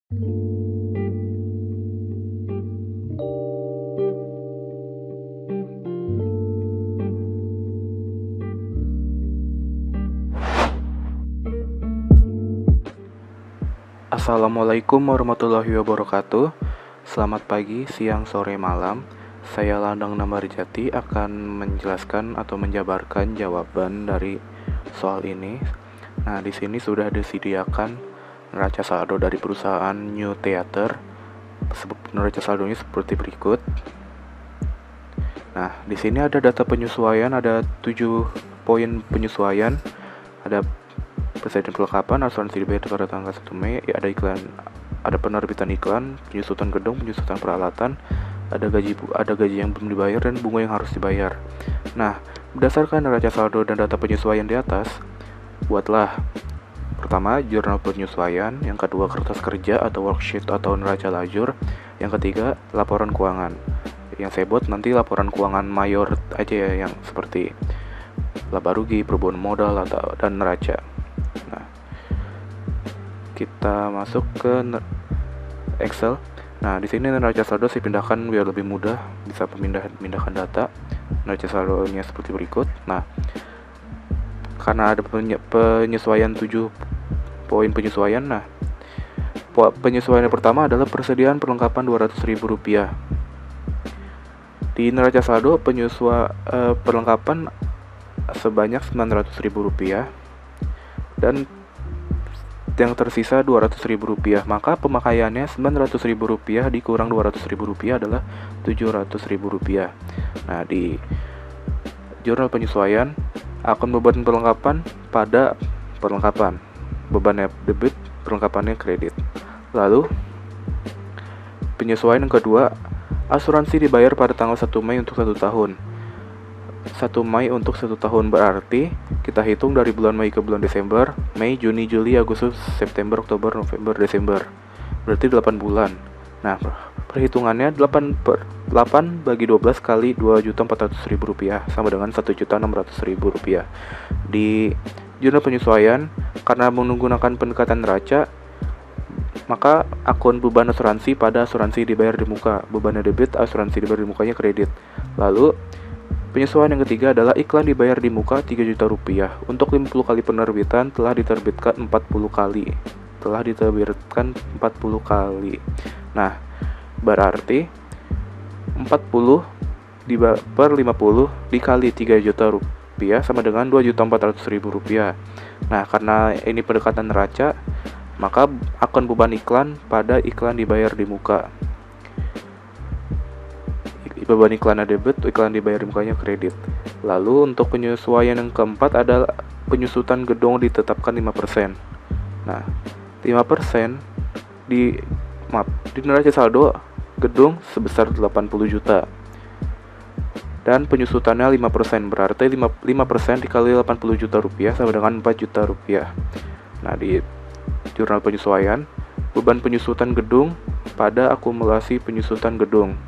Assalamualaikum warahmatullahi wabarakatuh. Selamat pagi, siang, sore, malam. Saya Landang Namarjati akan menjelaskan atau menjabarkan jawaban dari soal ini. Nah, di sini sudah disediakan neraca saldo dari perusahaan New Theater. Neraca saldonya seperti berikut. Nah, di sini ada data penyesuaian, ada 7 poin penyesuaian. Ada presiden pelengkapan, asuransi dibayar pada tanggal 1 Mei, ada iklan, ada penerbitan iklan, penyusutan gedung, penyusutan peralatan, ada gaji yang belum dibayar dan bunga yang harus dibayar. Nah, berdasarkan neraca saldo dan data penyesuaian di atas, buatlah pertama jurnal penyesuaian, yang kedua kertas kerja atau worksheet atau neraca lajur, yang ketiga laporan keuangan. Yang saya buat nanti laporan keuangan mayor aja ya, yang seperti laba rugi, perubahan modal dan neraca. Nah, kita masuk ke Excel. Nah, di sini neraca saldo saya pindahkan biar lebih mudah, bisa pemindahkan data. Neraca saldonya seperti berikut. Nah, karena ada penyesuaian 7 poin penyesuaian. Nah, penyesuaian yang pertama adalah persediaan perlengkapan Rp200.000. Di neraca saldo perlengkapan sebanyak Rp900.000 dan yang tersisa Rp200.000. Maka pemakaiannya Rp900.000 dikurang Rp200.000 adalah Rp700.000. Nah, di jurnal penyesuaian akun beban perlengkapan pada perlengkapan, bebannya debit, perlengkapannya kredit. Lalu penyesuaian yang kedua, asuransi dibayar pada tanggal 1 Mei untuk 1 tahun. 1 Mei untuk 1 tahun berarti kita hitung dari bulan Mei ke bulan Desember, Mei, Juni, Juli, Agustus, September, Oktober, November, Desember. Berarti 8 bulan. Nah, perhitungannya 8 bagi 12 kali Rp2.400.000 sama dengan Rp1.600.000. Di jurnal penyesuaian, karena menggunakan pendekatan neraca, maka akun beban asuransi pada asuransi dibayar di muka, bebannya debit, asuransi dibayar di mukanya kredit. Lalu penyesuaian yang ketiga adalah iklan dibayar di muka Rp3 juta. Untuk 50 kali penerbitan telah diterbitkan 40 kali. Nah, berarti 40 per 50 dikali Rp3 juta sama dengan Rp2.400.000. Nah, karena ini pendekatan neraca, maka akun beban iklan pada iklan dibayar di muka. Beban iklannya debit, iklan dibayar di mukanya kredit. Lalu untuk penyesuaian yang keempat adalah penyusutan gedung ditetapkan 5%. Nah, 5% di neraca saldo gedung sebesar 80 juta. Dan penyusutannya 5%, berarti 5% dikali Rp80 juta sama dengan Rp4 juta. Nah, di jurnal penyesuaian, beban penyusutan gedung pada akumulasi penyusutan gedung,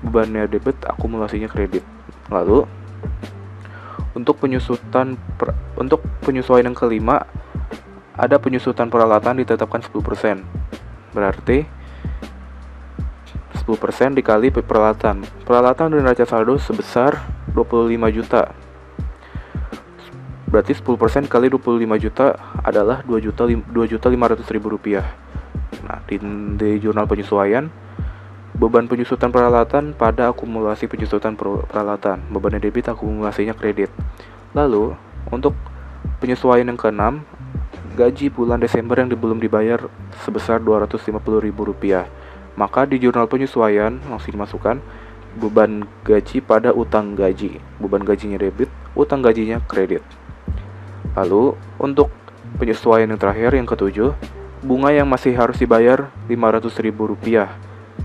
bebannya debit, akumulasinya kredit. Lalu untuk penyesuaian yang kelima, ada penyusutan peralatan ditetapkan 10%. Berarti 10% dikali peralatan. Peralatan dan neraca saldo sebesar 25 juta. Berarti 10% kali 25 juta adalah Rp2.500.000. Nah, di jurnal penyesuaian, beban penyusutan peralatan pada akumulasi penyusutan peralatan, bebannya debit, akumulasinya kredit. Lalu untuk penyesuaian yang keenam, gaji bulan Desember yang belum dibayar sebesar Rp250.000. Maka di jurnal penyesuaian langsung dimasukkan beban gaji pada utang gaji, beban gajinya debit, utang gajinya kredit. Lalu untuk penyesuaian yang terakhir, yang ketujuh, bunga yang masih harus dibayar Rp500.000.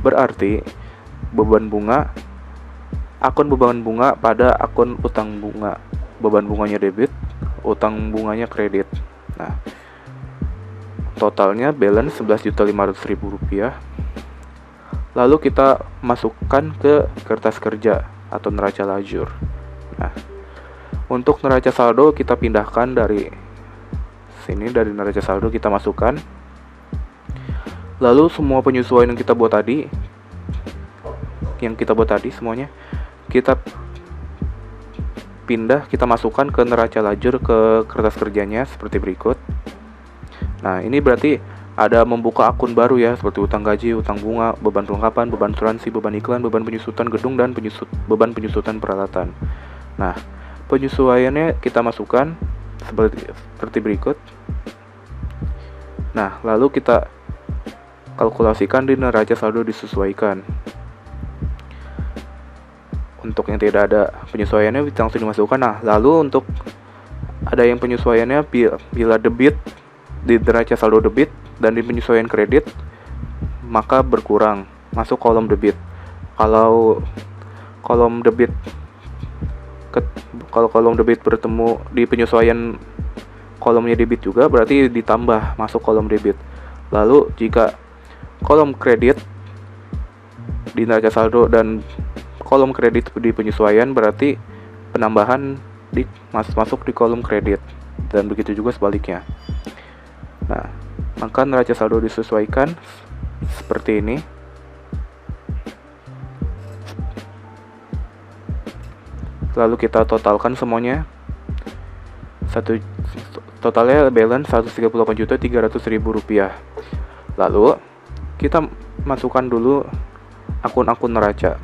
Berarti akun beban bunga pada akun utang bunga, beban bunganya debit, utang bunganya kredit. Nah, totalnya balance Rp11.500.000. Lalu kita masukkan ke kertas kerja atau neraca lajur. Nah, untuk neraca saldo kita pindahkan dari sini, dari neraca saldo kita masukkan Lalu semua penyesuaian yang kita buat tadi, semuanya kita pindah, kita masukkan ke neraca lajur ke kertas kerjanya seperti berikut. Nah, ini berarti ada membuka akun baru ya, seperti utang gaji, utang bunga, beban perlengkapan, beban asuransi, beban iklan, beban penyusutan gedung, dan beban penyusutan peralatan. Nah, penyesuaiannya kita masukkan seperti berikut. Nah, lalu kita kalkulasikan di neraca saldo disesuaikan. Untuk yang tidak ada penyesuaiannya langsung dimasukkan. Nah, lalu untuk ada yang penyesuaiannya bila debit di neraca saldo debit dan di penyesuaian kredit maka berkurang, masuk kolom debit. Kalau kolom debit bertemu di penyesuaian kolomnya debit juga, berarti ditambah, masuk kolom debit. Lalu jika kolom kredit di neraca saldo dan kolom kredit di penyesuaian, berarti penambahan masuk di kolom kredit, dan begitu juga sebaliknya. Nah, maka neraca saldo disesuaikan seperti ini. Lalu kita totalkan semuanya. Totalnya balance Rp138.300.000. Lalu kita masukkan dulu akun-akun neraca.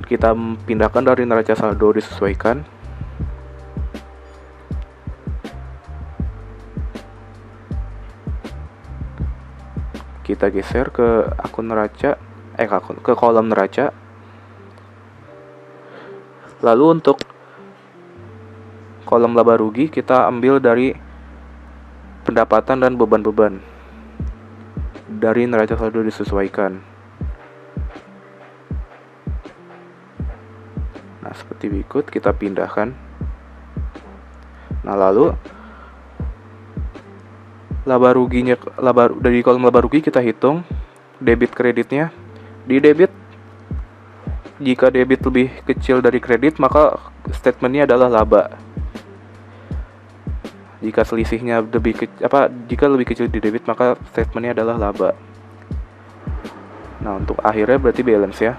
Kita pindahkan dari neraca saldo disesuaikan. Kita geser ke akun neraca, ke kolom neraca. Lalu untuk kolom laba rugi kita ambil dari pendapatan dan beban-beban dari neraca saldo disesuaikan. Nah, seperti berikut, kita pindahkan. Nah, lalu dari kolom laba rugi kita hitung debit kreditnya. Di debit, jika debit lebih kecil dari kredit, maka statementnya adalah laba. Jika selisihnya jika lebih kecil di debit, maka statementnya adalah laba. Nah, untuk akhirnya berarti balance ya.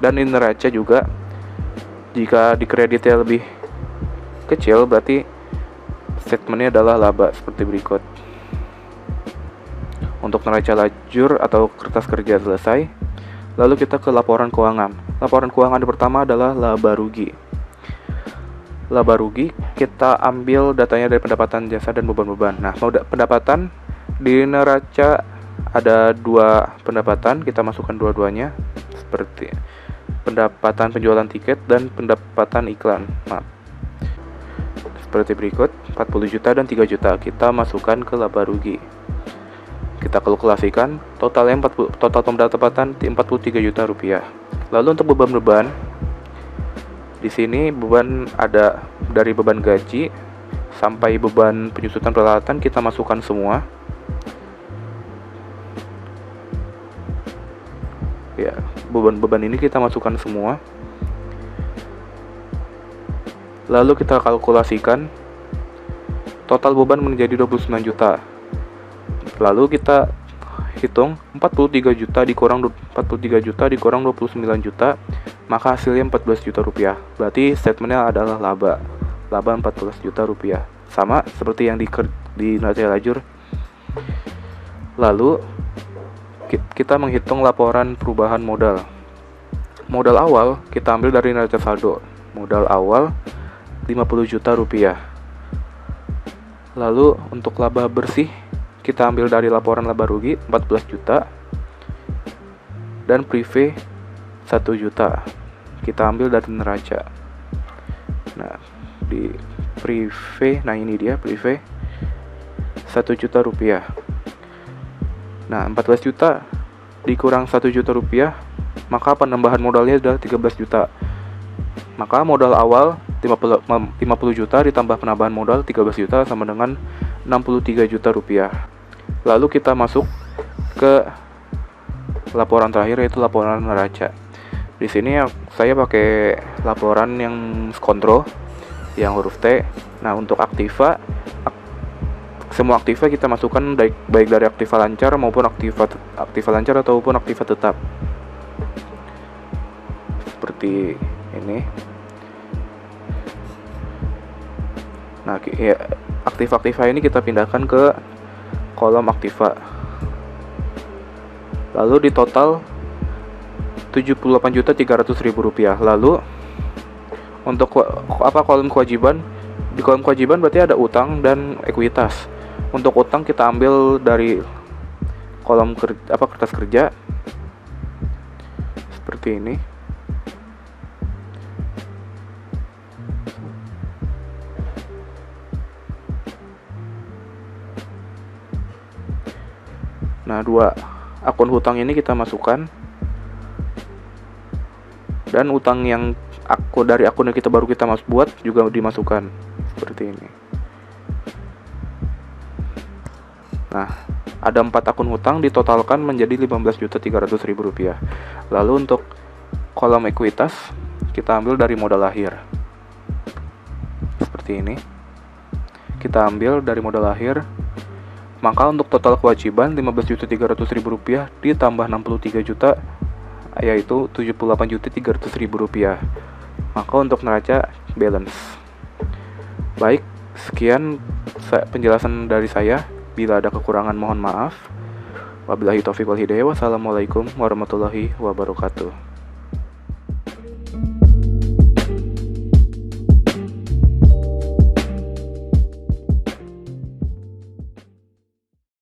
Dan di neraca juga, jika di kreditnya lebih kecil, berarti statementnya adalah laba seperti berikut. Untuk neraca lajur atau kertas kerja selesai. Lalu kita ke laporan keuangan. Laporan keuangan pertama adalah laba rugi. Laba rugi kita ambil datanya dari pendapatan jasa dan beban-beban. Nah, pendapatan di neraca ada 2 pendapatan, kita masukkan dua-duanya seperti pendapatan penjualan tiket dan pendapatan iklan. Nah, seperti berikut, 40 juta dan 3 juta kita masukkan ke laba rugi. Kita kalkulasikan total pendapatan 43 juta rupiah. Lalu untuk beban-beban, di sini beban ada dari beban gaji sampai beban penyusutan peralatan kita masukkan semua. Ya, beban-beban ini kita masukkan semua. Lalu kita kalkulasikan total beban menjadi 29 juta. Lalu kita hitung 43 juta dikurang 29 juta, maka hasilnya 14 juta rupiah. Berarti statementnya adalah laba 14 juta rupiah. Sama seperti yang di neraca lajur. Lalu kita menghitung laporan perubahan modal. Modal awal kita ambil dari neraca saldo. Modal awal 50 juta rupiah. Lalu untuk laba bersih kita ambil dari laporan laba rugi 14 juta dan prive 1 juta. Kita ambil dari neraca. Nah, di prive, nah ini dia prive 1 juta rupiah. Nah, 14 juta dikurang 1 juta rupiah, maka penambahan modalnya adalah 13 juta. Maka modal awal 50 juta ditambah penambahan modal 13 juta sama dengan 63 juta rupiah. Lalu kita masuk ke laporan terakhir, yaitu laporan neraca. Di sini saya pakai laporan yang kontrol, yang huruf T. Nah, untuk aktiva Semua aktiva kita masukkan baik dari aktiva lancar maupun aktiva lancar ataupun aktiva tetap. Seperti ini. Nah, ya, aktiva ini kita pindahkan ke kolom aktiva. Lalu di total Rp78.300.000. Lalu untuk kolom kewajiban, di kolom kewajiban berarti ada utang dan ekuitas. Untuk utang kita ambil dari kolom kertas kerja seperti ini. Nah, 2 akun hutang ini kita masukkan, dan utang yang dari akun yang baru kita buat juga dimasukkan seperti ini. Nah, ada 4 akun hutang ditotalkan menjadi Rp15.300.000. Lalu untuk kolom ekuitas kita ambil dari modal lahir seperti ini. Kita ambil dari modal lahir, maka untuk total kewajiban Rp15.300.000 ditambah 63 juta, yaitu Rp78.300.000. Maka untuk neraca balance. Baik, sekian penjelasan dari saya. Bila ada kekurangan mohon maaf. Wabillahi taufiq wal hidayah. Wassalamualaikum warahmatullahi wabarakatuh.